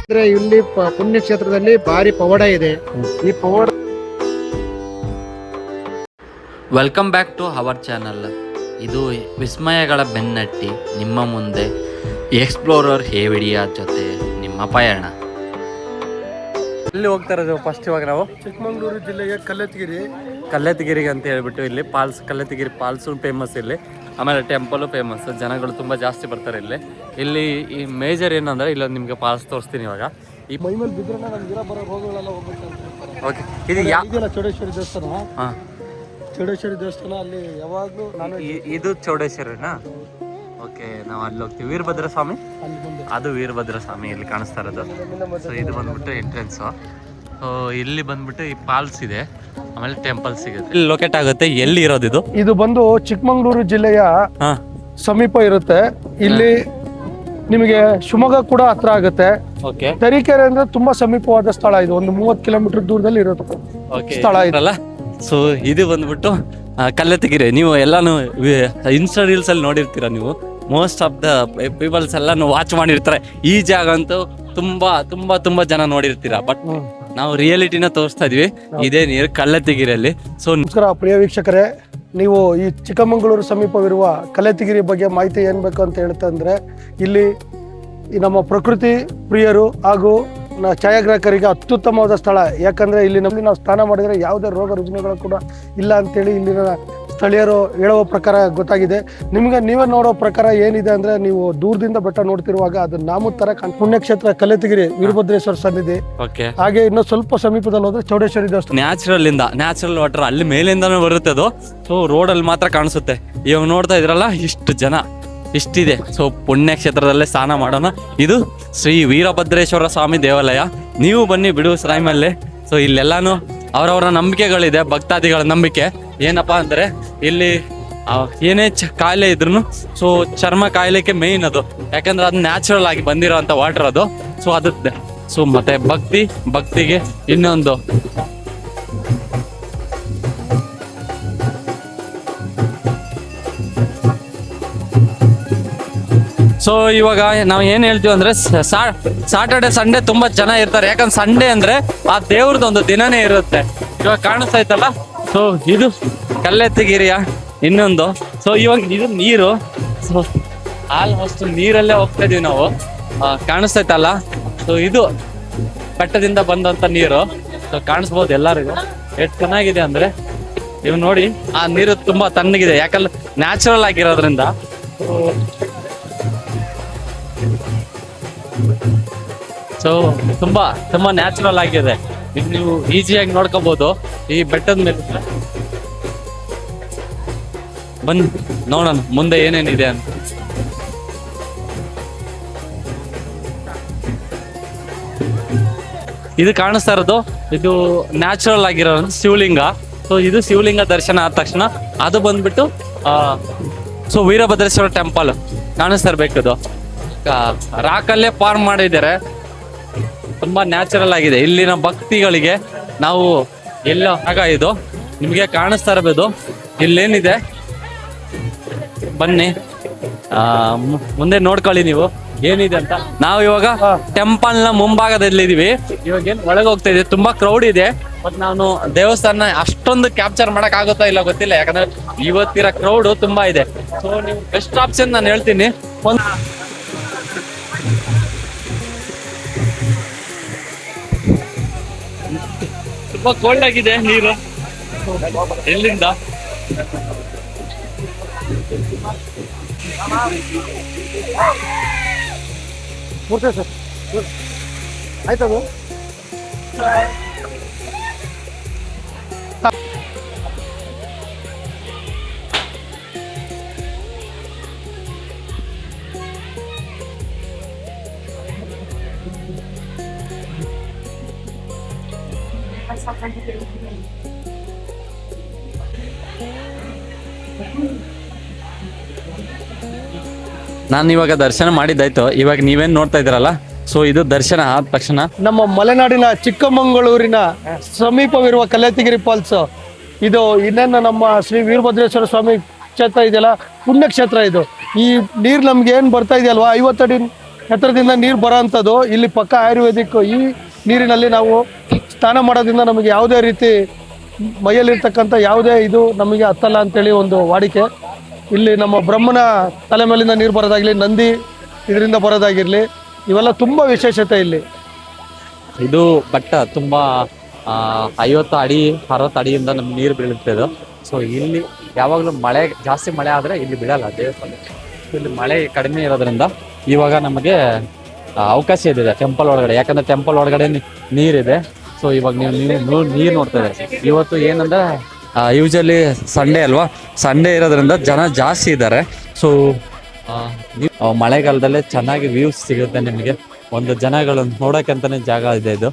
ಅಂದ್ರೆ ಇಲ್ಲಿ ಪುಣ್ಯಕ್ಷೇತ್ರದಲ್ಲಿ ಭಾರಿ ಪವಾಡ ಇದೆ. ಈ ಪವಾಡ welcome back to our channel. ಇದು ವಿಸ್ಮಯಗಳ ಬೆನ್ನಟ್ಟಿ ನಿಮ್ಮ ಮುಂದೆ ಎಕ್ಸ್ಪ್ಲೋರರ್ ಹೇವಿಡಿಯ ಜೊತೆ ನಿಮ್ಮ ಪಯಣ. ಎಲ್ಲಿ ಹೋಗ್ತಾ ಇರೋದು ಫಸ್ಟ್ ಇವಾಗ ನಾವು? ಚಿಕ್ಕಮಗಳೂರು ಜಿಲ್ಲೆಯ ಕಲ್ಲತ್ತಿಗಿರಿಗೆ ಅಂತ ಹೇಳ್ಬಿಟ್ಟು ಇಲ್ಲಿ ಫಾಲ್ಸ್, ಕಲ್ಲತ್ತಿಗಿರಿ ಫಾಲ್ಸು ಫೇಮಸ್ ಇಲ್ಲಿ, ಆಮೇಲೆ ಟೆಂಪಲು ಫೇಮಸ್. ಜನಗಳು ತುಂಬ ಜಾಸ್ತಿ ಬರ್ತಾರೆ ಇಲ್ಲಿ. ಇಲ್ಲಿ ಈ ಮೇಜರ್ ಏನಂದ್ರೆ ಇಲ್ಲೊಂದು ನಿಮಗೆ ಫಾಲ್ಸ್ ತೋರಿಸ್ತೀನಿ ಇವಾಗ. ಈ ಮೈಮೇಲೆ ಬಿದ್ರೆ ನಮ್ಗೆ ಬರೋ ರೋಗಗಳೆಲ್ಲ ಹೋಗ್ಬೇಕು. ಓಕೆ, ಇದು ಯಾವ ಚೌಡೇಶ್ವರಿ ದೇವಸ್ಥಾನ? ಹಾಂ, ಚೌಡೇಶ್ವರಿ ದೇವಸ್ಥಾನ. ಅಲ್ಲಿ ಯಾವಾಗಲೂ ನಾನು ಇದು ಚೌಡೇಶ್ವರಿನಾ? ಓಕೆ, ನಾವು ಅಲ್ಲಿ ಹೋಗ್ತೀವಿ. ವೀರಭದ್ರ ಸ್ವಾಮಿ, ಅಲ್ಲಿ ಮುಂದೆ ಅದು ವೀರಭದ್ರ ಸ್ವಾಮಿ ಇಲ್ಲಿ ಕಾಣಿಸ್ತಾ ಇರೋದು. ಸೊ ಇದು ಬಂದ್ಬಿಟ್ಟು ಎಂಟ್ರೆನ್ಸು. ಸೊ ಇಲ್ಲಿ ಬಂದ್ಬಿಟ್ಟು ಈ ಫಾಲ್ಸ್ ಇದೆ, ಆಮೇಲೆ ಟೆಂಪಲ್ ಸಿಗುತ್ತೆ. ಇಲ್ಲಿ ಲೊಕೇಟ್ ಆಗುತ್ತೆ. ಎಲ್ಲಿ ಇರೋದು ಇದು? ಇದು ಬಂದು ಚಿಕ್ಕಮಗಳೂರು ಜಿಲ್ಲೆಯ ಹಾಂ, ಸಮೀಪ ಇರುತ್ತೆ. ಇಲ್ಲಿ ನಿಮಗೆ ಶಿವಮೊಗ್ಗ ಕೂಡ ಹತ್ರ ಆಗುತ್ತೆ. ಓಕೆ. ತರೀಕೆರೆ ಅಂದ್ರೆ ತುಂಬಾ ಸಮೀಪವಾದ ಸ್ಥಳ. ಇದು ಒಂದು 30 ಕಿಲೋಮೀಟರ್ ದೂರದಲ್ಲಿ ಇರುತ್ತೆ ಸ್ಥಳ ಇದಲ್ಲ. ಸೊ ಇದು ಬಂದ್ಬಿಟ್ಟು ಕಲ್ಲತ್ತಿಗಿರಿ. ನೀವು ಎಲ್ಲಾನು ಇನ್ಸ್ಟಾ ರೀಲ್ಸ್ ಅಲ್ಲಿ ನೋಡಿರ್ತೀರ ನೀವು. ಮೋಸ್ಟ್ ಆಫ್ ದ ಪೀಪಲ್ಸ್ ಎಲ್ಲಾನು ವಾಚ್ ಮಾಡಿರ್ತಾರೆ. ಈ ಜಾಗ ಅಂತೂ ತುಂಬಾ ತುಂಬಾ ತುಂಬಾ ಜನ ನೋಡಿರ್ತೀರ. ಬಟ್ ನಾವು ರಿಯಾಲಿಟಿನ ತೋರಿಸ್ತಾ ಇದೀವಿ. ಇದೇ ನೀರು ಕಲ್ಲತ್ತಿಗಿರಿಯಲ್ಲಿ. ಸೊ ನಮಸ್ಕಾರ ಪ್ರಿಯ ವೀಕ್ಷಕರೇ, ನೀವು ಈ ಚಿಕ್ಕಮಗಳೂರು ಸಮೀಪವಿರುವ ಕಲ್ಲತ್ತಿಗಿರಿ ಬಗ್ಗೆ ಮಾಹಿತಿ ಏನ್ ಬೇಕು ಅಂತ ಹೇಳ್ತಂದ್ರೆ, ಇಲ್ಲಿ ಈ ನಮ್ಮ ಪ್ರಕೃತಿ ಪ್ರಿಯರು ಹಾಗೂ ಛಾಯಾಗ್ರಾಹಕರಿಗೆ ಅತ್ಯುತ್ತಮವಾದ ಸ್ಥಳ. ಯಾಕಂದ್ರೆ ಇಲ್ಲಿ ನಮಗೆ ನಾವು ಸ್ನಾನ ಮಾಡಿದ್ರೆ ಯಾವುದೇ ರೋಗ ರುಜಿನಗಳು ಕೂಡ ಇಲ್ಲ ಅಂತೇಳಿ ಇಲ್ಲಿನ ಸ್ಥಳೀಯರು ಹೇಳುವ ಪ್ರಕಾರ ಗೊತ್ತಾಗಿದೆ. ನೀವೇ ನೋಡೋ ಪ್ರಕಾರ ಏನಿದೆ ಅಂದ್ರೆ, ನೀವು ದೂರದಿಂದ ಬೆಟ್ಟ ನೋಡ್ತಿರುವಾಗ ಅದು ನಾಮದ ತರ ಪುಣ್ಯಕ್ಷೇತ್ರ ಕಲ್ಲತ್ತಿಗಿರಿ ವೀರಭದ್ರೇಶ್ವರ ಸನ್ನಿಧಿ. ಹಾಗೆ ಇನ್ನು ಸ್ವಲ್ಪ ಸಮೀಪದಲ್ಲಿ ಹೋದ್ರೆ ಚೌಡೇಶ್ವರಿ ದೇವಸ್ಥಾನ. ನ್ಯಾಚುರಲ್ ವಾಟರ್ ಅಲ್ಲಿ ಮೇಲಿಂದಾನು ಬರುತ್ತೆ ಅದು. ಸೊ ರೋಡಲ್ಲಿ ಮಾತ್ರ ಕಾಣಿಸುತ್ತೆ. ಇವಾಗ ನೋಡ್ತಾ ಇದ್ರಲ್ಲ, ಇಷ್ಟು ಜನ ಇಷ್ಟಿದೆ. ಸೊ ಪುಣ್ಯಕ್ಷೇತ್ರದಲ್ಲೇ ಸ್ನಾನ ಮಾಡೋಣ. ಇದು ಶ್ರೀ ವೀರಭದ್ರೇಶ್ವರ ಸ್ವಾಮಿ ದೇವಾಲಯ. ನೀವು ಬನ್ನಿ ಬಿಡುವ ಶ್ರಾಯಮಲ್ಲಿ. ಸೊ ಇಲ್ಲೆಲ್ಲಾನು ಅವರವರ ನಂಬಿಕೆಗಳಿದೆ, ಭಕ್ತಾದಿಗಳ ನಂಬಿಕೆ. ಏನಪ್ಪಾ ಅಂದ್ರೆ ಇಲ್ಲಿ ಏನೇ ಕಾಯಿಲೆ ಇದ್ರು, ಸೊ ಚರ್ಮ ಕಾಯಿಲೆಗೆ ಮೇಯ್ನ್ ಅದು. ಯಾಕಂದ್ರೆ ಅದು ನ್ಯಾಚುರಲ್ ಆಗಿ ಬಂದಿರೋಂಥ ವಾಟರ್ ಅದು. ಸೊ ಅದೇ. ಸೊ ಮತ್ತೆ ಭಕ್ತಿಗೆ ಇನ್ನೊಂದು ಸೊ ಇವಾಗ ನಾವು ಏನ್ ಹೇಳ್ತೀವಿ ಅಂದ್ರೆ, ಸಾಟರ್ಡೆ ಸಂಡೇ ತುಂಬಾ ಜನ ಇರ್ತಾರೆ. ಯಾಕಂದ್ರೆ ಸಂಡೇ ಅಂದ್ರೆ ಆ ದೇವ್ರದೊಂದು ದಿನನೇ ಇರುತ್ತೆ. ಇವಾಗ ಕಾಣಿಸ್ತಾ ಇತ್ತಲ್ಲ, ಸೊ ಇದು ಕಲ್ಲತ್ತಿಗಿರಿಯ ಇನ್ನೊಂದು. ಸೊ ಇವಾಗ ಇದು ನೀರು. ಸೊ ಆಲ್ಮೋಸ್ಟ್ ನೀರಲ್ಲೇ ಹೋಗ್ತಾ ಇದೀವಿ ನಾವು. ಕಾಣಿಸ್ತಾ ಇತ್ತಲ್ಲ, ಸೊ ಇದು ಬೆಟ್ಟದಿಂದ ಬಂದಂತ ನೀರು. ಸೊ ಕಾಣಿಸ್ಬೋದು ಎಲ್ಲರಿಗೂ. ಎಷ್ಟು ಚೆನ್ನಾಗಿದೆ ಅಂದ್ರೆ, ನೀವು ನೋಡಿ, ಆ ನೀರು ತುಂಬಾ ತಣ್ಣಗಿದೆ. ಯಾಕಂದ್ರೆ ನ್ಯಾಚುರಲ್ ಆಗಿರೋದ್ರಿಂದ. ಸೊ ತುಂಬಾ ತುಂಬಾ ನ್ಯಾಚುರಲ್ ಆಗಿದೆ. ನೀವು ಈಸಿಯಾಗಿ ನೋಡ್ಕೋಬಹುದು ಈ ಬೆಟ್ಟದ ಮೇಲೆ. ಬನ್ನಿ ನೋಡೋಣ ಮುಂದೆ ಏನೇನಿದೆ ಅಂತ. ಇದು ಕಾಣಿಸ್ತಾ ಇರೋದು, ಇದು ನ್ಯಾಚುರಲ್ ಆಗಿರೋ ಶಿವಲಿಂಗ. ಸೊ ಇದು ಶಿವಲಿಂಗ ದರ್ಶನ ಆದ ತಕ್ಷಣ ಅದು ಬಂದ್ಬಿಟ್ಟು ಸೊ ವೀರಭದ್ರೇಶ್ವರ ಟೆಂಪಲ್ ಕಾಣಿಸ್ತಾ ಇರ್ಬೇಕದು. ರಾಕಲ್ಲೇ ಫಾರ್ಮ್ ಮಾಡಿದ್ದಾರೆ. ತುಂಬಾ ನ್ಯಾಚುರಲ್ ಆಗಿದೆ. ಇಲ್ಲಿನ ಭಕ್ತಿಗಳಿಗೆ ನಾವು ಎಲ್ಲ ಆಗ ಇದು ನಿಮಗೆ ಕಾಣಿಸ್ತಾ ಇರಬಹುದು. ಇಲ್ಲೇನಿದೆ ಬನ್ನಿ, ಮುಂದೆ ನೋಡ್ಕೊಳ್ಳಿ ನೀವು ಏನಿದೆ ಅಂತ. ನಾವು ಇವಾಗ ಟೆಂಪಲ್ ನ ಮುಂಭಾಗದಲ್ಲಿದೀವಿ. ಇವಾಗ ಏನ್ ಒಳಗೆ ಹೋಗ್ತಾ ಇದೆ, ತುಂಬಾ ಕ್ರೌಡ್ ಇದೆ. ಬಟ್ ನಾನು ದೇವಸ್ಥಾನ ಅಷ್ಟೊಂದು ಕ್ಯಾಪ್ಚರ್ ಮಾಡಕ್ ಆಗುತ್ತಾ ಇಲ್ಲ ಗೊತ್ತಿಲ್ಲ. ಯಾಕಂದ್ರೆ ಇವತ್ತಿರೋ ಕ್ರೌಡ್ ತುಂಬಾ ಇದೆ. ಸೊ ನೀವು ಬೆಸ್ಟ್ ಆಪ್ಷನ್ ನಾನು ಹೇಳ್ತೀನಿ. ತುಂಬಾ ಕೋಲ್ಡ್ ಆಗಿದೆ ನೀರು. ಎಲ್ಲಿಂದ ಸರ್ ಆಯ್ತದು. ನಾನು ಇವಾಗ ದರ್ಶನ ಮಾಡಿದ್ದಾಯ್ತು. ಇವಾಗ ನೀವೇನ್ ನೋಡ್ತಾ ಇದ್ದೀರಲ್ಲ, ಸೊ ಇದು ದರ್ಶನ ಆದ ತಕ್ಷಣ ನಮ್ಮ ಮಲೆನಾಡಿನ ಚಿಕ್ಕಮಗಳೂರಿನ ಸಮೀಪವಿರುವ ಕಲ್ಲತ್ತಿಗಿರಿ ಫಾಲ್ಸ್. ಇದು ಇನ್ನೇನು ನಮ್ಮ ಶ್ರೀ ವೀರಭದ್ರೇಶ್ವರ ಸ್ವಾಮಿ ಕ್ಷೇತ್ರ ಇದೆಯಲ್ಲ ಪುಣ್ಯಕ್ಷೇತ್ರ ಇದು. ಈ ನೀರು ನಮ್ಗೆ ಏನು ಬರ್ತಾ ಇದೆಯಲ್ವಾ 50 ಅಡಿ ಎತ್ತರದಿಂದ ನೀರು ಬರೋ ಅಂಥದ್ದು ಇಲ್ಲಿ ಪಕ್ಕ ಆಯುರ್ವೇದಿಕ್. ಈ ನೀರಿನಲ್ಲಿ ನಾವು ಸ್ನಾನ ಮಾಡೋದ್ರಿಂದ ನಮಗೆ ಯಾವುದೇ ರೀತಿ ಮೈಯಲ್ಲಿರ್ತಕ್ಕಂಥ ಯಾವುದೇ ಇದು ನಮಗೆ ಹತ್ತಲ್ಲ ಅಂತೇಳಿ ಒಂದು ವಾಡಿಕೆ. ಇಲ್ಲಿ ನಮ್ಮ ಬ್ರಹ್ಮನ ತಲೆ ಮೇಲಿಂದ ನೀರು ಬರೋದಾಗಲಿ, ನಂದಿ ಇದರಿಂದ ಬರೋದಾಗಿರಲಿ, ಇವೆಲ್ಲ ತುಂಬ ವಿಶೇಷತೆ ಇಲ್ಲಿ. ಇದು ಬೆಟ್ಟ ತುಂಬಾ 50 ಅಡಿ 60 ಅಡಿಯಿಂದ ನಮ್ಗೆ ನೀರು ಬೀಳುತ್ತೆ ಇದು. ಸೊ ಇಲ್ಲಿ ಯಾವಾಗಲೂ ಜಾಸ್ತಿ ಮಳೆ ಆದರೆ ಇಲ್ಲಿ ಬಿಡಲ್ಲ ದೇವಸ್ಥಾನ. ಇಲ್ಲಿ ಮಳೆ ಕಡಿಮೆ ಇರೋದ್ರಿಂದ ಇವಾಗ ನಮಗೆ ಅವಕಾಶ ಇದೆ ಟೆಂಪಲ್ ಒಳಗಡೆ, ಯಾಕಂದ್ರೆ ಟೆಂಪಲ್ ಒಳಗಡೆ ನೀರಿದೆ. ಸೊ ಇವಾಗ ನೀವು ನೀರು ನೋಡ್ತಾ ಇದೆ. ಇವತ್ತು ಏನಂದ್ರೆ ಯೂಶಲಿ ಸಂಡೇ ಅಲ್ವಾ, ಸಂಡೇ ಇರೋದ್ರಿಂದ ಜನ ಜಾಸ್ತಿ ಇದ್ದಾರೆ. ಸೊ ಮಳೆಗಾಲದಲ್ಲೇ ಚೆನ್ನಾಗಿ ವ್ಯೂಸ್ ಸಿಗುತ್ತೆ ನಿಮಗೆ. ಒಂದು ಜನಗಳನ್ನು ನೋಡೋಕ್ಕಂತಾನೆ ಜಾಗ ಇದೆ ಇದು.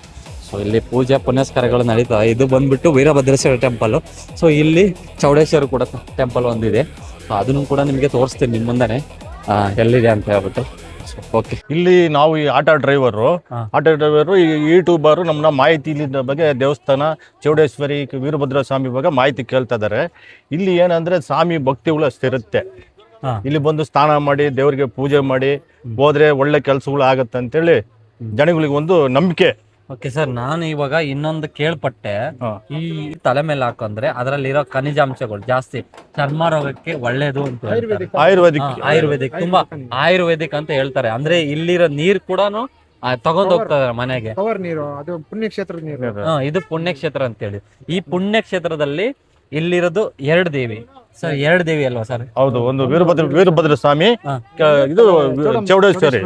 ಸೊ ಇಲ್ಲಿ ಪೂಜೆ ಪುನಸ್ಕಾರಗಳು ನಡೀತವೆ. ಇದು ಬಂದ್ಬಿಟ್ಟು ವೀರಭದ್ರೇಶ್ವರ ಟೆಂಪಲ್. ಸೊ ಇಲ್ಲಿ ಚೌಡೇಶ್ವರ ಕೂಡ ಟೆಂಪಲ್ ಒಂದಿದೆ. ಸೊ ಅದನ್ನು ಕೂಡ ನಿಮಗೆ ತೋರಿಸ್ತೀನಿ ನಿಮ್ಮ ಮುಂದೆನೆ ಎಲ್ಲಿದೆ ಅಂತ ಹೇಳ್ಬಿಟ್ಟು. ಓಕೆ, ಇಲ್ಲಿ ನಾವು ಈ ಆಟೋ ಡ್ರೈವರು ಈ ಯೂಟ್ಯೂಬರು ನಮ್ಮನ್ನ ಮಾಹಿತಿ ಇಲ್ಲಿ ಬಗ್ಗೆ ದೇವಸ್ಥಾನ ಚೌಡೇಶ್ವರಿ ವೀರಭದ್ರ ಸ್ವಾಮಿ ಬಗ್ಗೆ ಮಾಹಿತಿ ಕೇಳ್ತಾ ಇದ್ದಾರೆ. ಇಲ್ಲಿ ಏನಂದ್ರೆ ಸ್ವಾಮಿ ಭಕ್ತಿಗಳು ಅಷ್ಟಿರುತ್ತೆ. ಇಲ್ಲಿ ಬಂದು ಸ್ನಾನ ಮಾಡಿ ದೇವರಿಗೆ ಪೂಜೆ ಮಾಡಿ ಹೋದ್ರೆ ಒಳ್ಳೆ ಕೆಲಸಗಳು ಆಗತ್ತೆ ಅಂತೇಳಿ ಜನಗಳಿಗೆ ಒಂದು ನಂಬಿಕೆ. ಓಕೆ ಸರ್, ನಾನು ಇವಾಗ ಇನ್ನೊಂದು ಕೇಳ್ಪಟ್ಟೆ, ಈ ತಲೆ ಮೇಲೆ ಹಾಕಂದ್ರೆ ಅದರಲ್ಲಿರೋ ಖನಿಜಾಂಶಗಳು ಜಾಸ್ತಿ ಚರ್ಮ ರೋಗಕ್ಕೆ ಒಳ್ಳೇದು ಅಂತ ಆಯುರ್ವೇದಿಕ್ ತುಂಬಾ ಆಯುರ್ವೇದಿಕ್ ಅಂತ ಹೇಳ್ತಾರೆ. ಅಂದ್ರೆ ಇಲ್ಲಿರೋ ನೀರ್ ಕೂಡ ತಗೊಂಡ್ ಹೋಗ್ತಾರೆ ಮನೆಗೆ. ನೀರು ಅದು ಪುಣ್ಯಕ್ಷೇತ್ರದ ನೀರು. ಇದು ಪುಣ್ಯಕ್ಷೇತ್ರ ಅಂತ ಹೇಳಿ. ಈ ಪುಣ್ಯಕ್ಷೇತ್ರದಲ್ಲಿ ಇಲ್ಲಿರೋದು 2 ದೇವಿ ಸರ್. 2 ದೇವಿ ಅಲ್ವಾ ಸರ್? ಹೌದು, ಒಂದು ವೀರಭದ್ರ ಸ್ವಾಮಿ, ಇದು ಚೌಡೇಶ್ವರಿ.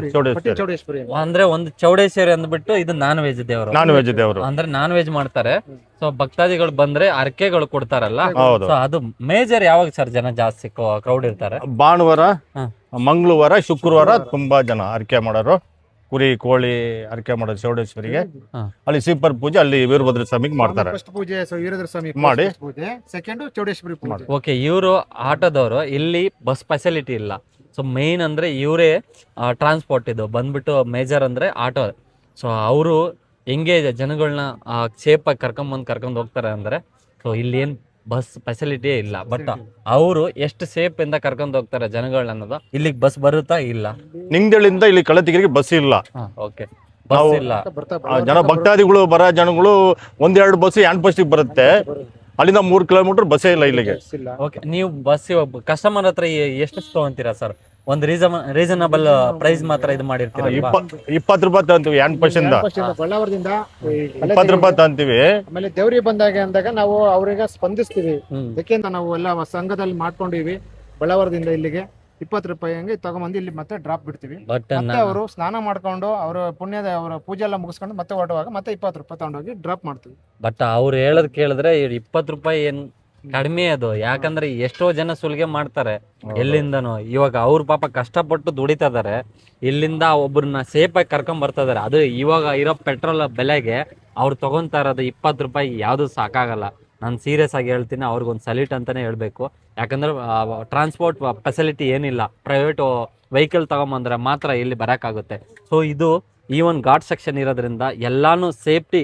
ಅಂದ್ರೆ ಒಂದು ಚೌಡೇಶ್ವರಿ ಅಂದ್ಬಿಟ್ಟು ಇದು ನಾನ್ ವೆಜ್ ದೇವರು, ಅಂದ್ರೆ ನಾನ್ ವೆಜ್ ಮಾಡ್ತಾರೆ. ಸೊ ಭಕ್ತಾದಿಗಳು ಬಂದ್ರೆ ಅರ್ಕೆಗಳು ಕೊಡ್ತಾರಲ್ಲ, ಸೊ ಅದು ಮೇಜರ್ ಯಾವಾಗ ಸರ್ ಜನ ಜಾಸ್ತಿ ಕ್ರೌಡ್ ಇರ್ತಾರೆ? ಭಾನುವಾರ, ಮಂಗಳವಾರ, ಶುಕ್ರವಾರ ತುಂಬಾ ಜನ ಅರ್ಕೆ ಮಾಡೋರು. ಕುರಿ ಕೋಳಿ ಅರ್ಕೆ ಮಾಡೋದು ಚೌಡೇಶ್ವರಿಗೆ. ಅಲ್ಲಿ ಸೀಪರ್ ಪೂಜೆ ಅಲ್ಲಿ ವೀರಭದ್ರ ಸ್ವಾಮಿಗೆ ಮಾಡ್ತಾರೆ. ಫಸ್ಟ್ ಪೂಜೆ ವೀರಭದ್ರ ಸ್ವಾಮಿ ಮಾಡಿ ಪೂಜೆ, ಸೆಕೆಂಡ್ ಚೌಡೇಶ್ವರಿ ಪೂಜೆ. ಓಕೆ, ಇವರು ಆಟೋದವರು. ಇಲ್ಲಿ ಬಸ್ ಫೆಸಿಲಿಟಿ ಇಲ್ಲ. ಸೊ ಮೇನ್ ಅಂದ್ರೆ ಇವರೇ ಟ್ರಾನ್ಸ್ಪೋರ್ಟ್. ಇದು ಬಂದ್ಬಿಟ್ಟು ಮೇಜರ್ ಅಂದ್ರೆ ಆಟೋ. ಸೊ ಅವರು ಹೆಂಗೆ ಜನಗಳನ್ನ ಸೇಫ್ ಆಗಿ ಕರ್ಕೊಂಡ್ ಹೋಗ್ತಾರೆ ಅಂದ್ರೆ, ಸೊ ಇಲ್ಲಿ ಏನ್ ಬಸ್ ಫೆಸಿಲಿಟಿ ಇಲ್ಲ. ಬಟ್ ಅವರು ಎಷ್ಟು ಸೇಫ್ ಇಂದ ಕರ್ಕೊಂಡು ಹೋಗ್ತಾರೆ ಜನಗಳನ್ನ ಅನ್ನೋದು. ಇಲ್ಲಿಗೆ ಬಸ್ ಬರುತ್ತಾ? ಇಲ್ಲ. ನಿಂಗದಳ್ಳಿಂದ ಇಲ್ಲಿ ಕಳತಿಗಿರಿಗೆ ಬಸ್ ಇಲ್ಲ. ಓಕೆ, ಬಸ್ ಇಲ್ಲ. ಜನ ಭಕ್ತಾದಿಗಳು ಬರೋ ಜನಗಳು 1-2 ಬಸ್ ಹ್ಯಾಂಡ್ ಬಸ್ಸಿಗೆ ಬರುತ್ತೆ. ಅಲ್ಲಿಂದ 3 ಕಿಲೋಮೀಟರ್ ಬಸ್ಸೇ ಇಲ್ಲ ಇಲ್ಲಿಗೆ. ಓಕೆ, ನೀವು ಬಸ್ ಕಸ್ಟಮರ್ ಹತ್ರ ಎಷ್ಟು ತಗೊಂತೀರಾ ಸರ್? ಒಂದು ರೀಸನಬಲ್ ಪ್ರೈಸ್ ಮಾತ್ರ ಇದು ಮಾಡಿರ್ತೀರ. 20 ರೂಪಾಯಿ ತಗೊಂತೀವಿ ಹ್ಯಾಂಡ್ ಬಸ್ ಇಂದ. ಬಳ್ಳಾವರದಿಂದ 20 ರೂಪಾಯಿ ತಗೊಂತೀವಿ. ಆಮೇಲೆ ದೇವ್ರಿಗೆ ಬಂದಾಗ ಅಂದಾಗ ನಾವು ಅವ್ರಿಗೆ ಸ್ಪಂದಿಸ್ತೀವಿ. ಯಾಕೆಂತ ನಾವು ಎಲ್ಲ ಸಂಘದಲ್ಲಿ ಮಾಡ್ಕೊಂಡಿವಿ. ಬಳ್ಳಾವರದಿಂದ ಇಲ್ಲಿಗೆ 20 ರೂಪಾಯಿ ಹಂಗೆ ತಗೊಂಬಂದು ಇಲ್ಲಿ ಮತ್ತೆ ಡ್ರಾಪ್ ಬಿಡ್ತೀವಿ. ಮತ್ತೆ ಅವರು ಸ್ನಾನ ಮಾಡ್ಕೊಂಡು ಅವರ ಪೂಜೆ ಎಲ್ಲ ಮುಗಿಸ್ಕೊಂಡು ಮತ್ತೆ ಹೊರಡುವಾಗ ಮತ್ತೆ 20 ರೂಪಾಯಿ ತಗೊಂಡೋಗಿ ಡ್ರಾಪ್ ಮಾಡ್ತೀವಿ. ಬಟ್ ಅವ್ರು ಹೇಳೋದ್ ಕೇಳಿದ್ರೆ 20 ರೂಪಾಯಿ ಏನ್ ಕಡಿಮೆ ಅದು. ಯಾಕಂದ್ರೆ ಎಷ್ಟೋ ಜನ ಸುಲಿಗೆ ಮಾಡ್ತಾರೆ ಎಲ್ಲಿಂದನೋ. ಇವಾಗ ಅವ್ರ ಪಾಪ ಕಷ್ಟಪಟ್ಟು ದುಡಿತಾ ಇದಾರೆ. ಇಲ್ಲಿಂದ ಒಬ್ಬರನ್ನ ಸೇಫ್ ಆಗಿ ಕರ್ಕೊಂಡ್ ಬರ್ತಾ ಇದಾರೆ. ಅದು ಇವಾಗ ಇರೋ ಪೆಟ್ರೋಲ್ ಬೆಲೆಗೆ ಅವ್ರು ತಗೊಂತಾ ಇರೋದು 20 ರೂಪಾಯಿ ಯಾವ್ದು ಸಾಕಾಗಲ್ಲ. ನಾನು ಸೀರಿಯಸ್ ಆಗಿ ಹೇಳ್ತೀನಿ, ಅವ್ರಿಗೊಂದು ಸಲ್ಯೂಟ್ ಅಂತಾನೆ ಹೇಳ್ಬೇಕು. ಯಾಕಂದ್ರೆ ಟ್ರಾನ್ಸ್ಪೋರ್ಟ್ ಫೆಸಿಲಿಟಿ ಏನಿಲ್ಲ. ಪ್ರೈವೇಟ್ ವೆಹಿಕಲ್ ತಗೊಂಬಂದ್ರೆ ಮಾತ್ರ ಇಲ್ಲಿ ಬರೋಕ್ಕಾಗುತ್ತೆ. ಸೊ ಇದು ಈವನ್ ಘಾಟ್ ಸೆಕ್ಷನ್ ಇರೋದ್ರಿಂದ ಎಲ್ಲಾನು ಸೇಫ್ಟಿ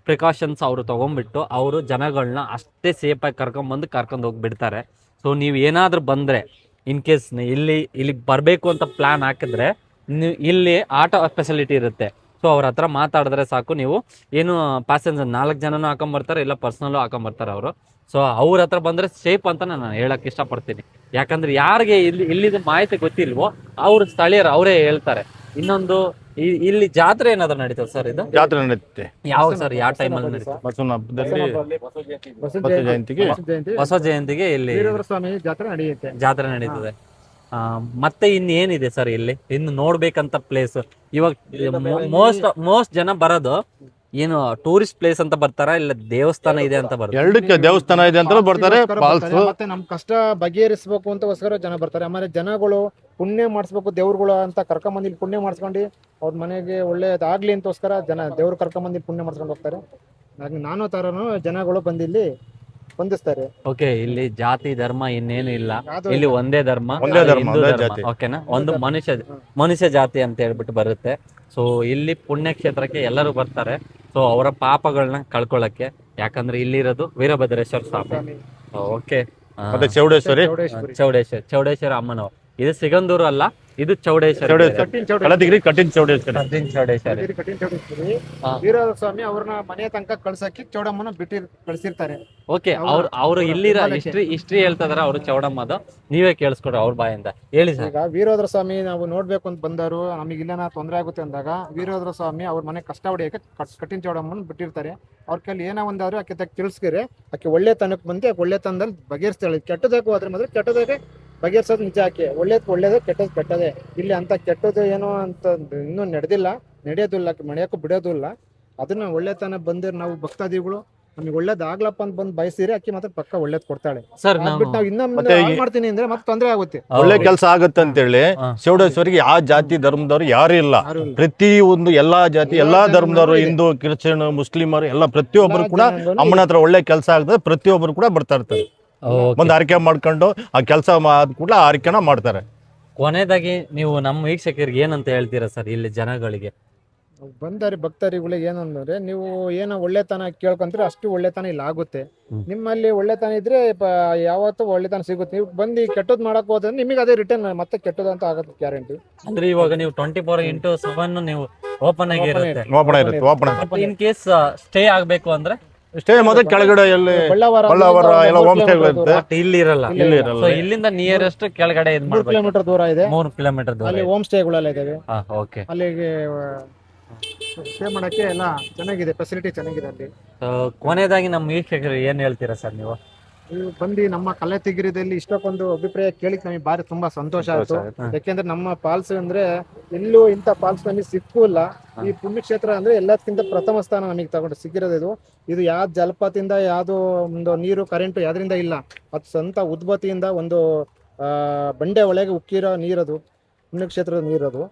ಪ್ರಿಕಾಷನ್ಸ್ ಅವರು ತೊಗೊಂಡ್ಬಿಟ್ಟು ಅವರು ಜನಗಳನ್ನ ಅಷ್ಟೇ ಸೇಫಾಗಿ ಕರ್ಕೊಂಡು ಹೋಗ್ಬಿಡ್ತಾರೆ. ಸೊ ನೀವು ಏನಾದರೂ ಬಂದರೆ ಇನ್ ಕೇಸ್ ಇಲ್ಲಿ ಬರಬೇಕು ಅಂತ ಪ್ಲ್ಯಾನ್ ಹಾಕಿದ್ರೆ ನೀವು ಇಲ್ಲಿ ಆಟೋ ಫೆಸಿಲಿಟಿ ಇರುತ್ತೆ. ಸೊ ಅವ್ರ ಹತ್ರ ಮಾತಾಡಿದ್ರೆ ಸಾಕು. ನೀವು ಏನು ಪ್ಯಾಸೆಂಜರ್ 4 ಜನನೂ ಹಾಕೊಂಬರ್ತಾರೆ, ಇಲ್ಲ ಪರ್ಸ್ನಲ್ಲೂ ಹಾಕೊಂಬರ್ತಾರೆ ಅವರು. ಸೊ ಅವ್ರ ಹತ್ರ ಬಂದರೆ ಸೇಫ್ ಅಂತ ನಾನು ಹೇಳಕ್ಕೆ ಇಷ್ಟಪಡ್ತೀನಿ. ಯಾಕಂದ್ರೆ ಯಾರಿಗೆ ಇಲ್ಲಿದ ಮಾಹಿತಿ ಗೊತ್ತಿಲ್ವೋ ಅವ್ರ ಸ್ಥಳೀಯರು ಅವರೇ ಹೇಳ್ತಾರೆ. ಇನ್ನೊಂದು ಇಲ್ಲಿ ಜಾತ್ರೆ ಏನಾದ್ರು ನಡೀತದೆ ಸರ್? ಇದು ಜಾತ್ರೆ ನಡೀತೆ. ಯಾವಾಗ ಸರ್? ಯಾವ ಟೈಮಲ್ಲಿ ನಡೀತದೆ? ಬಸವನ ಹಬ್ಬದಲ್ಲಿ ಬಸವ ಜಯಂತಿಗೆ ಇಲ್ಲಿ ಸ್ವಾಮಿ ಜಾತ್ರೆ ನಡೀತದೆ. ಮತ್ತೆ ಇನ್ನೇನಿದೆ ಸರ್ ಇಲ್ಲಿ ಇನ್ನು ನೋಡ್ಬೇಕಂತ ಪ್ಲೇಸ್? ಇವಾಗ ಮೋಸ್ಟ್ ಜನ ಬರೋದು ಏನು ಟೂರಿಸ್ಟ್ ಪ್ಲೇಸ್ ಅಂತ ಬರ್ತಾರ, ಇಲ್ಲ ದೇವಸ್ಥಾನ ಇದೆ ಅಂತ ಬರ್ತಾರೆ? ಎರಡಕ್ಕೆ ದೇವಸ್ಥಾನ ಇದೆ ಅಂತ ಬರ್ತಾರೆ. ಮತ್ತೆ ನಮ್ ಕಷ್ಟ ಬಗೆಹರಿಸಬೇಕು ಅಂತಗೋಸ್ಕರ ಜನ ಬರ್ತಾರೆ. ಆಮೇಲೆ ಜನಗಳು ಪುಣ್ಯ ಮಾಡಿಸ್ಬೇಕು ದೇವ್ರುಗಳು ಅಂತ ಕರ್ಕೊಂಬಂದಿ ಪುಣ್ಯ ಮಾಡಿಸ್ಕೊಂಡು ಅವ್ರ ಮನೆಗೆ ಒಳ್ಳೇದಾಗ್ಲಿ ಅಂತೋಸ್ಕರ ಜನ ದೇವ್ರು ಕರ್ಕೊಂಬಂದಿ ಪುಣ್ಯ ಮಾಡಿಸ್ಕೊಂಡು ಹೋಗ್ತಾರೆ. ನಾನು ತರನು ಜನಗಳು ಬಂದಿಲ್ಲಿ ಹೊಂದಿಸ್ತಾರೆ. ಓಕೆ, ಇಲ್ಲಿ ಜಾತಿ ಧರ್ಮ ಇನ್ನೇನು ಇಲ್ಲ. ಇಲ್ಲಿ ಒಂದೇ ಧರ್ಮ, ಹಿಂದೂ ಧರ್ಮ. ಓಕೆನಾ? ಒಂದು ಮನುಷ್ಯ ಜಾತಿ ಅಂತ ಹೇಳ್ಬಿಟ್ಟು ಬರುತ್ತೆ. ಸೊ ಇಲ್ಲಿ ಪುಣ್ಯಕ್ಷೇತ್ರಕ್ಕೆ ಎಲ್ಲರೂ ಬರ್ತಾರೆ. ಸೊ ಅವರ ಪಾಪಗಳನ್ನ ಕಳ್ಕೊಳ್ಳಕ್ಕೆ. ಯಾಕಂದ್ರೆ ಇಲ್ಲಿರೋದು ವೀರಭದ್ರೇಶ್ವರ ಸ್ವಾಮಿ. ಓಕೆ, ಮತ್ತೆ ಚೌಡೇಶ್ವರಿ ಚೌಡೇಶ್ವರಿ ಅಮ್ಮನವರು. ಇದು ಸಿಗಂದೂರು ಅಲ್ಲ, ಇದು ಚೌಡೇಶ್ವರಿ. ಕಲದಗಿರಿ ಕಠಿಣ ಚೌಡೇಶ್ವರಿ. ಚೌಡೇಶ್ವರಿ. ಕಠಿಣ ಚೌಡೇಶ್ವರಿ ಹಾ. ವೀರಭದ್ರ ಸ್ವಾಮಿ ಅವ್ರನ್ನ ಮನೆ ತನಕ ಕಳ್ಸಕ್ಕೆ ಚೌಡಮ್ಮನ ಕಳ್ಸಿರ್ತಾರೆ. ಓಕೆ, ಅವ್ರು ಇಲ್ಲಿರ ಹಿಸ್ಟ್ರಿ ಹೇಳ್ತಿದಾರೆ ಅವರು ಚೌಡಮ್ಮದು. ನೀವೇ ಕೇಳಿಸ್ಕೊಡ್ರಿ ಅವ್ರ ಬಾಯಿಂದ ಹೇಳಿ ಸರ್. ಈಗ ವೀರಭದ್ರ ಸ್ವಾಮಿ ನಾವು ನೋಡ್ಬೇಕು ಅಂತ ಬಂದರು, ನಮಗೆ ಇಲ್ಲೇನ ತೊಂದರೆ ಆಗುತ್ತೆ ಅಂದಾಗ ವೀರಭದ್ರ ಸ್ವಾಮಿ ಅವ್ರ ಮನೆ ಕಷ್ಟ ಹೊಡಿಯಕ್ಕೆ ಕಠಿಣ ಚೌಡಮ್ಮನ ಬಿಟ್ಟಿರ್ತಾರೆ. ಅವ್ರ ಕೈಲಿ ಏನೋ ಒಂದಾದ್ರು ಆಕೆ ತಿಳ್ಸ್ಕಿರೆ ಆಕೆ ಒಳ್ಳೆ ತನಕ್ಕೆ ಬಂದು ಆಕೆ ಒಳ್ಳೆ ತನದಲ್ಲಿ ಬಗೆಹರಿಸ್ತಾಳೆ. ಕೆಟ್ಟದಕ್ಕೆ ಹೋದ್ರೆ ಮಾತ್ರ ಕೆಟ್ಟದಕ್ಕೆ ಬಗೆಹರಿಸೋದು ನಿಜ. ಆಕೆ ಒಳ್ಳೇದೇ ಕೆಟ್ಟದ್ದು ಕೆಟ್ಟದೆ. ಇಲ್ಲಿ ಅಂತ ಕೆಟ್ಟದ್ದು ಏನೋ ಅಂತ ಇನ್ನೂ ನಡೆದಿಲ್ಲ, ನಡೆಯೋದಿಲ್ಲ, ಮನೆಯಕ್ಕೂ ಬಿಡೋದಿಲ್ಲ. ಅದನ್ನ ಒಳ್ಳೆತನ ಬಂದಿರ್ ನಾವು ಭಕ್ತಾದಿಗಳು ನಮಗೆ ಒಳ್ಳೇದಾಗ್ಲಪ್ಪ ಅಂತ ಬಂದು ಬಯಸಿರಿ ಆಕೆ ಮಾತ್ರ ಪಕ್ಕ ಒಳ್ಳೇದ್ ಕೊಡ್ತಾಳೆ. ಸರ್ ಬಿಟ್ಟು ನಾವು ಮತ್ತೆ ಇನ್ನೊಮ್ಮೆ ಮಾಡ್ತೀನಿ ಅಂದ್ರೆ ಮತ್ತೆ ತೊಂದರೆ ಆಗುತ್ತೆ. ಒಳ್ಳೆ ಕೆಲಸ ಆಗತ್ತೆ ಅಂತೇಳಿ ಚೌಡೇಶ್ವರಿಗೆ ಯಾವ ಜಾತಿ ಧರ್ಮದವ್ರು ಯಾರು ಇಲ್ಲ. ಪ್ರತಿ ಒಂದು ಎಲ್ಲಾ ಜಾತಿ ಎಲ್ಲಾ ಧರ್ಮದವರು, ಹಿಂದೂ, ಕ್ರಿಶ್ಚಿಯನ್, ಮುಸ್ಲಿಮರು ಎಲ್ಲ ಪ್ರತಿಯೊಬ್ಬರು ಕೂಡ ಅಮ್ಮನ ಹತ್ರ ಒಳ್ಳೆ ಕೆಲಸ ಆಗ್ತದೆ. ಪ್ರತಿಯೊಬ್ಬರು ಕೂಡ ಬರ್ತಾ ಇರ್ತಾರೆ, ಒಂದು ಆರೈಕೆ ಮಾಡ್ಕೊಂಡು ಆ ಕೆಲಸ ಕೂಡ ಆರೈಕೆನ ಮಾಡ್ತಾರೆ. ಕೊನೆಯದಾಗಿ ನೀವು ನಮ್ಮ ವೀಕ್ಷಕರಿಗೆ ಏನಂತ ಹೇಳ್ತೀರಾ ಸರ್ ಇಲ್ಲಿ ಜನಗಳಿಗೆ? ಬಂದಾರಿ ಭಕ್ತರಿಗಳಿಗೆ ಏನಂದ್ರೆ, ನೀವು ಏನೋ ಒಳ್ಳೆತನ ಕೇಳ್ಕೊಂತೀರ ಅಷ್ಟು ಒಳ್ಳೆತನ ಇಲ್ಲಿ ಆಗುತ್ತೆ. ನಿಮ್ಮಲ್ಲಿ ಒಳ್ಳೆತನ ಇದ್ರೆ ಯಾವತ್ತೂ ಒಳ್ಳೆತನ ಸಿಗುತ್ತೆ. ನೀವು ಬಂದು ಕೆಟ್ಟದ್ ಮಾಡಕ್ ಹೋದ್ರೆ ನಿಮಗೆ ಅದೇ ರಿಟರ್ನ್ ಮತ್ತೆ ಕೆಟ್ಟದಂತ ಆಗುತ್ತೆ ಗ್ಯಾರಂಟಿ. ಅಂದ್ರೆ ಇವಾಗ ನೀವು 24x7 ನೀವು ಓಪನ್ ಆಗಿರುತ್ತೆ. ಓಪನ್ ಇನ್ ಕೇಸ್ ಸ್ಟೇ ಆಗ್ಬೇಕು ಅಂದ್ರೆ ಸ್ಟೇ ಮತ್ತೆ ಕೆಳಗಡೆ ಎಲ್ಲಿ ಬಳ್ಳಾವರ ಎಲ್ಲ ಹೋಮ್ ಸ್ಟೇಗಳಿರುತ್ತೆ. ಬಟ್ ಇಲ್ಲಿ ಇರಲ್ಲ. So ಇಲ್ಲಿಂದ ನಿಯರೆಸ್ಟ್ ಕೆಳಗಡೆ 3 ಕಿಲೋಮೀಟರ್ ದೂರ ಇದೆ. 3 ಕಿಲೋಮೀಟರ್ ದೂರ. ಅಲ್ಲಿ ಹೋಮ್ ಸ್ಟೇಗಳೆಲ್ಲ ಇದಾವೆ. ಓಕೆ, ಅಲ್ಲಿಗೆ ಸ್ಟೇ ಮಾಡಕ್ಕೆ ಎಲ್ಲ ಚೆನ್ನಾಗಿದೆ, ಫೆಸಿಲಿಟಿ ಚೆನ್ನಾಗಿದೆ ಅಲ್ಲಿ. ಕೊನೆಯದಾಗಿ ನಮ್ಮ ವೀಕ್ಷಕರು ಏನ್ ಹೇಳ್ತೀರಾ ಸರ್ ನೀವು? ನೀವು ಬಂದು ನಮ್ಮ ಕಲೆತಿಗಿರಿದಲ್ಲಿ ಇಷ್ಟಕ್ಕೊಂದು ಅಭಿಪ್ರಾಯ ಕೇಳಿಕ್ ನಮಗೆ ಬಾರಿ ತುಂಬಾ ಸಂತೋಷ ಆಯ್ತು. ಯಾಕೆಂದ್ರೆ ನಮ್ಮ ಫಾಲ್ಸ್ ಅಂದ್ರೆ ಎಲ್ಲೂ ಇಂಥ ಫಾಲ್ಸ್ ನಮಗೆ ಸಿಕ್ಕೂ ಇಲ್ಲ. ಈ ಪುಣ್ಯಕ್ಷೇತ್ರ ಅಂದ್ರೆ ಎಲ್ಲದಕ್ಕಿಂತ ಪ್ರಥಮ ಸ್ಥಾನ ನಮಗೆ ತಗೊಂಡು ಸಿಕ್ಕಿರೋದು. ಇದು ಯಾವ ಜಲಪಾತದಿಂದ ಯಾವ್ದು ಒಂದು ನೀರು ಕರೆಂಟ್ ಯಾವ್ದ್ರಿಂದ ಇಲ್ಲ, ಅದು ಸ್ವಂತ ಉದ್ಭತಿಯಿಂದ ಒಂದು ಬಂಡೆ ಒಳಗೆ ಉಕ್ಕಿರೋ ನೀರದು, ಪುಣ್ಯಕ್ಷೇತ್ರದ ನೀರದು.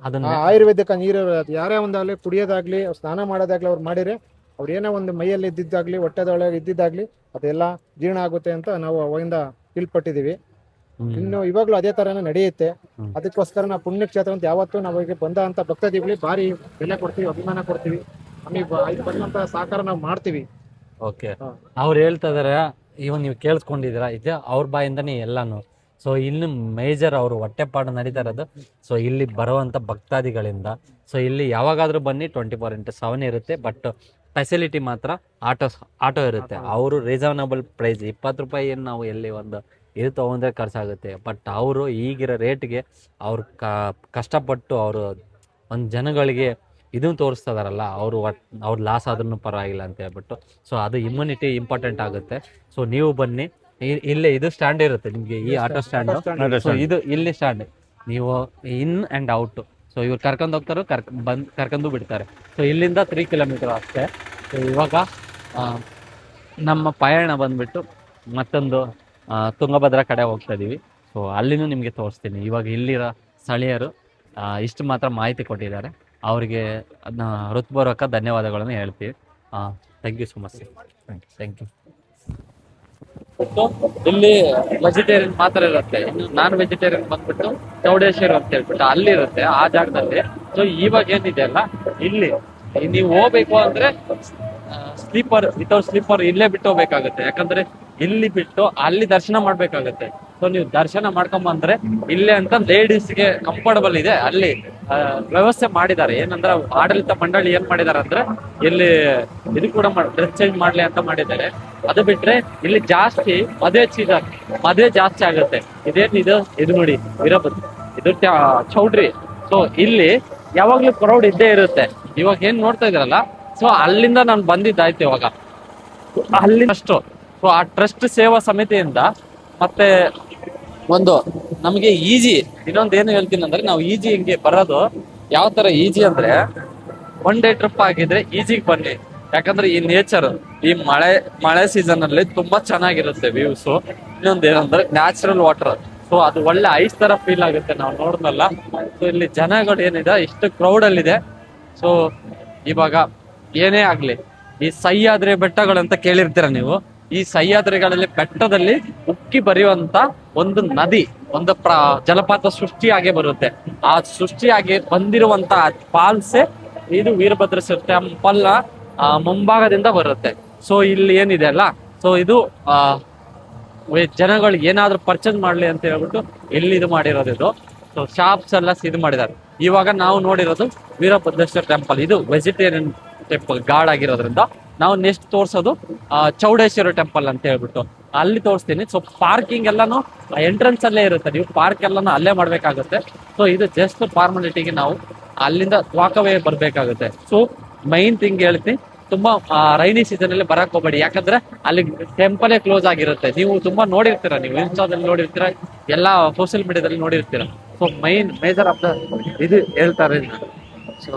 ಆಯುರ್ವೇದಿಕ ನೀರು ಯಾರೇ ಒಂದಾಗ್ಲಿ ಕುಡಿಯೋದಾಗ್ಲಿ ಸ್ನಾನ ಮಾಡೋದಾಗ್ಲಿ ಅವ್ರು ಮಾಡಿದ್ರೆ ಅವ್ರು ಏನೋ ಒಂದು ಮೈಯಲ್ಲಿ ಇದ್ದಿದ್ದಾಗ್ಲಿ ಹೊಟ್ಟೆದೊಳಗೆ ಇದ್ದಿದ್ದಾಗ್ಲಿ ಅದೆಲ್ಲ ಜೀರ್ಣ ಆಗುತ್ತೆ ಅಂತ ನಾವು ಅವಾಗಿಂದ ತಿಳ್ಪಟ್ಟಿದೀವಿ. ಇನ್ನು ಇವಾಗ್ಲೂ ಅದೇ ತರನೇ ನಡೆಯುತ್ತೆ. ಅದಕ್ಕೋಸ್ಕರ ನಾವು ಪುಣ್ಯಕ್ಷೇತ್ರ ಅಂತ ಯಾವತ್ತೂ ನಾವು ಬಂದ ಅಂತ ಭಕ್ತಾದಿಗಳಿಗೆ ಭಾರಿ ಬೆಲೆ ಕೊಡ್ತೀವಿ, ಅಭಿಮಾನ ಕೊಡ್ತೀವಿ. ನಮಗೆ ಬಂದಂತ ಸಹಕಾರ ನಾವು ಮಾಡ್ತೀವಿ. ಓಕೆ, ಅವ್ರು ಹೇಳ್ತಾ ಇದಾರೆ, ಇವನ್ ನೀವು ಕೇಳಿಸ್ಕೊಂಡಿದ್ದೀರಾ, ಇದೆ ಅವ್ರ ಬಾಯಿಂದನೇ ಎಲ್ಲಾನು. ಸೊ ಇಲ್ಲಿ ಮೇಜರ್ ಅವರು ಹೊಟ್ಟೆಪಾಡು ನಡೀತಾ ಇರೋದು ಸೊ ಇಲ್ಲಿ ಬರುವಂಥ ಭಕ್ತಾದಿಗಳಿಂದ. ಸೊ ಇಲ್ಲಿ ಯಾವಾಗಾದ್ರೂ ಬನ್ನಿ 24x7 ಇರುತ್ತೆ. ಬಟ್ ಫೆಸಿಲಿಟಿ ಮಾತ್ರ ಆಟೋ ಇರುತ್ತೆ. ಅವರು ರೀಸನಬಲ್ ಪ್ರೈಸ್ 20 ರೂಪಾಯಿ ಏನು ನಾವು ಎಲ್ಲಿ ಒಂದು ಇದು ತೊಗೊಂಡ್ರೆ ಖರ್ಚಾಗುತ್ತೆ. ಬಟ್ ಅವರು ಈಗಿರೋ ರೇಟ್ಗೆ ಅವ್ರು ಕಷ್ಟಪಟ್ಟು ಅವರು ಒಂದು ಜನಗಳಿಗೆ ಇದನ್ನು ತೋರಿಸ್ತಾ ಇದಾರಲ್ಲ, ಅವ್ರು ಲಾಸ್ ಆದ್ರೂ ಪರವಾಗಿಲ್ಲ ಅಂತ ಹೇಳ್ಬಿಟ್ಟು. ಸೊ ಅದು ಇಮ್ಯುನಿಟಿ ಇಂಪಾರ್ಟೆಂಟ್ ಆಗುತ್ತೆ. ಸೊ ನೀವು ಬನ್ನಿ, ಇಲ್ಲೇ ಇದು ಸ್ಟ್ಯಾಂಡ್ ಇರುತ್ತೆ ನಿಮಗೆ, ಈ ಆಟೋ ಸ್ಟ್ಯಾಂಡ್. ಸೊ ಇದು ಇಲ್ಲಿ ಸ್ಟ್ಯಾಂಡ್, ನೀವು ಇನ್ ಆ್ಯಂಡ್ ಔಟ್. ಸೊ ಇವ್ರು ಕರ್ಕೊಂಡು ಹೋಗ್ತಾರೋ ಕರ್ಕೊಂಡು ಬಿಡ್ತಾರೆ. ಸೊ ಇಲ್ಲಿಂದ 3 ಕಿಲೋಮೀಟರ್ ಅಷ್ಟೇ. ಸೊ ಇವಾಗ ನಮ್ಮ ಪಯಣ ಬಂದ್ಬಿಟ್ಟು ಮತ್ತೊಂದು ತುಂಗಭದ್ರಾ ಕಡೆ ಹೋಗ್ತಾ ಇದೀವಿ. ಸೊ ಅಲ್ಲಿನೂ ನಿಮಗೆ ತೋರಿಸ್ತೀನಿ. ಇವಾಗ ಇಲ್ಲಿರೋ ಸ್ಥಳೀಯರು ಇಷ್ಟು ಮಾತ್ರ ಮಾಹಿತಿ ಕೊಟ್ಟಿದ್ದಾರೆ. ಅವರಿಗೆ ಅದನ್ನ ಹೃತ್ಪೂರ್ವಕ ಧನ್ಯವಾದಗಳನ್ನು ಹೇಳ್ತೀವಿ. Thank you so much. Thank you. ಇಲ್ಲಿ ವೆಜಿಟೇರಿಯನ್ ಮಾತ್ರ ಇರುತ್ತೆ, ಇನ್ನು ನಾನ್ ವೆಜಿಟೇರಿಯನ್ ಬಂದ್ಬಿಟ್ಟು ಚೌಡೇಶ್ವರಿ ಅಂತ ಹೇಳ್ಬಿಟ್ಟು ಅಲ್ಲಿ ಇರುತ್ತೆ, ಆ ಜಾಗದಲ್ಲಿ. ಸೊ ಇವಾಗ ಏನಿದೆ ಅಲ್ಲ, ಇಲ್ಲಿ ನೀವು ಹೋಗ್ಬೇಕು ಅಂದ್ರೆ ವಿತೌಟ್ ಸ್ಲೀಪರ್ ಇಲ್ಲೇ ಬಿಟ್ಟು ಹೋಗ್ಬೇಕಾಗುತ್ತೆ. ಯಾಕಂದ್ರೆ ಇಲ್ಲಿ ಬಿಟ್ಟು ಅಲ್ಲಿ ದರ್ಶನ ಮಾಡ್ಬೇಕಾಗತ್ತೆ. ಸೊ ನೀವು ದರ್ಶನ ಮಾಡ್ಕೊಂಬಂದ್ರೆ ಇಲ್ಲೇ ಅಂತ ಲೇಡೀಸ್ಗೆ ಕಂಫರ್ಟಬಲ್ ಇದೆ, ಅಲ್ಲಿ ವ್ಯವಸ್ಥೆ ಮಾಡಿದ್ದಾರೆ. ಏನಂದ್ರೆ ಆಡಳಿತ ಮಂಡಳಿ ಏನ್ ಮಾಡಿದಾರೆ ಅಂದ್ರೆ ಇಲ್ಲಿ ಇದು ಕೂಡ ಡ್ರೆಸ್ ಚೇಂಜ್ ಮಾಡ್ಲಿ ಅಂತ ಮಾಡಿದ್ದಾರೆ. ಅದು ಬಿಟ್ರೆ ಇಲ್ಲಿ ಜಾಸ್ತಿ ಮದುವೆ ಜಾಸ್ತಿ ಆಗುತ್ತೆ. ಇದು ನೋಡಿ ವೀರಭದ್ರ, ಇದು ಚೌಡ್ರಿ. ಸೊ ಇಲ್ಲಿ ಯಾವಾಗ್ಲೂ ಕ್ರೌಡ್ ಇದ್ದೇ ಇರುತ್ತೆ. ಇವಾಗ ಏನ್ ನೋಡ್ತಾ ಇದ್ರಲ್ಲ, ಸೊ ಅಲ್ಲಿಂದ ನಾನು ಬಂದಿದ್ದಾಯ್ತು. ಇವಾಗ ಅಲ್ಲಿ ಅಷ್ಟು ಸೊ ಆ ಟ್ರಸ್ಟ್ ಸೇವಾ ಸಮಿತಿಯಿಂದ ಮತ್ತೆ ಒಂದು ನಮಗೆ ಈಜಿ ಇನ್ನೊಂದು ಏನು ಹೇಳ್ತೀನಿ ಅಂದ್ರೆ, ನಾವು ಈಜಿ ಹಿಂಗೆ ಬರೋದು ಯಾವ ತರ ಈಜಿ ಅಂದ್ರೆ, 1 ಡೇ ಟ್ರಿಪ್ ಆಗಿದ್ರೆ ಈಜಿಗೆ ಬನ್ನಿ. ಯಾಕಂದ್ರೆ ಈ ನೇಚರ್ ಈ ಮಳೆ ಸೀಸನ್ ಅಲ್ಲಿ ತುಂಬಾ ಚೆನ್ನಾಗಿರುತ್ತೆ ವ್ಯೂಸ್. ಇನ್ನೊಂದು ಏನಂದ್ರೆ ನ್ಯಾಚುರಲ್ ವಾಟರ್. ಸೊ ಅದು ಒಳ್ಳೆ ಐಸ್ ತರ ಫೀಲ್ ಆಗುತ್ತೆ ನಾವು ನೋಡಿದ್ನಲ್ಲ. ಸೊ ಇಲ್ಲಿ ಜನಗಳು ಏನಿದೆ ಇಷ್ಟು ಕ್ರೌಡ್ ಅಲ್ಲಿ ಇದೆ. ಸೊ ಇವಾಗ ಏನೇ ಆಗ್ಲಿ, ಈ ಸಹ್ಯಾದ್ರಿ ಬೆಟ್ಟಗಳಂತ ಕೇಳಿರ್ತೀರ ನೀವು. ಈ ಸಹ್ಯಾದ್ರಿಗಳಲ್ಲಿ ಬೆಟ್ಟದಲ್ಲಿ ಉಕ್ಕಿ ಬರೆಯುವಂತ ಒಂದು ನದಿ, ಒಂದು ಜಲಪಾತ ಸೃಷ್ಟಿಯಾಗಿ ಬರುತ್ತೆ. ಆ ಸೃಷ್ಟಿಯಾಗಿ ಬಂದಿರುವಂತ ಫಾಲ್ಸೆ ಇದು ವೀರಭದ್ರೇಶ್ವರ ಟೆಂಪಲ್ ಮುಂಭಾಗದಿಂದ ಬರುತ್ತೆ. ಸೊ ಇಲ್ಲಿ ಏನಿದೆ ಅಲ್ಲ, ಸೊ ಇದು ಜನಗಳಿಗೆ ಏನಾದ್ರು ಪರ್ಚೇಸ್ ಮಾಡ್ಲಿ ಅಂತ ಹೇಳ್ಬಿಟ್ಟು ಇಲ್ಲಿ ಇದು ಮಾಡಿರೋದು ಇದು. ಸೊ ಶಾಪ್ಸ್ ಎಲ್ಲ ಇದು ಮಾಡಿದ್ದಾರೆ. ಇವಾಗ ನಾವು ನೋಡಿರೋದು ವೀರಭದ್ರೇಶ್ವರ ಟೆಂಪಲ್, ಇದು ವೆಜಿಟೇರಿಯನ್ ಟೆಂಪಲ್ ಗಾರ್ಡ್ ಆಗಿರೋದ್ರಿಂದ ನಾವು ನೆಕ್ಸ್ಟ್ ತೋರ್ಸೋದು ಚೌಡೇಶ್ವರ ಟೆಂಪಲ್ ಅಂತ ಹೇಳ್ಬಿಟ್ಟು ಅಲ್ಲಿ ತೋರಿಸ್ತೀನಿ. ಸೊ ಪಾರ್ಕಿಂಗ್ ಎಲ್ಲಾನು ಎಂಟ್ರೆನ್ಸ್ ಅಲ್ಲೇ ಇರುತ್ತೆ, ನೀವು ಪಾರ್ಕ್ ಎಲ್ಲಾನು ಅಲ್ಲೇ ಮಾಡ್ಬೇಕಾಗುತ್ತೆ. ಸೊ ಇದು ಜಸ್ಟ್ ಫಾರ್ಮಾಲಿಟಿಗೆ ನಾವು ಅಲ್ಲಿಂದ ವಾಕವೇ ಬರ್ಬೇಕಾಗುತ್ತೆ. ಸೊ ಮೈನ್ ಥಿಂಗ್ ಹೇಳ್ತೀನಿ, ತುಂಬಾ ರೈನಿ ಸೀಸನ್ ಅಲ್ಲಿ ಬರಕ್ ಹೋಗ್ಬೇಡಿ, ಯಾಕಂದ್ರೆ ಅಲ್ಲಿ ಟೆಂಪಲೇ ಕ್ಲೋಸ್ ಆಗಿರುತ್ತೆ. ನೀವು ತುಂಬಾ ನೋಡಿರ್ತೀರಾ, ನೀವು ಇನ್ಸ್ಟಾದಲ್ಲಿ ನೋಡಿರ್ತೀರಾ, ಎಲ್ಲಾ ಸೋಷಿಯಲ್ ಮೀಡಿಯಾದಲ್ಲಿ ನೋಡಿರ್ತೀರಾ. ಸೊ ಮೇಜರ್ ಆಫ್ ದ ಇದು ಹೇಳ್ತಾರೆ. ಸೊ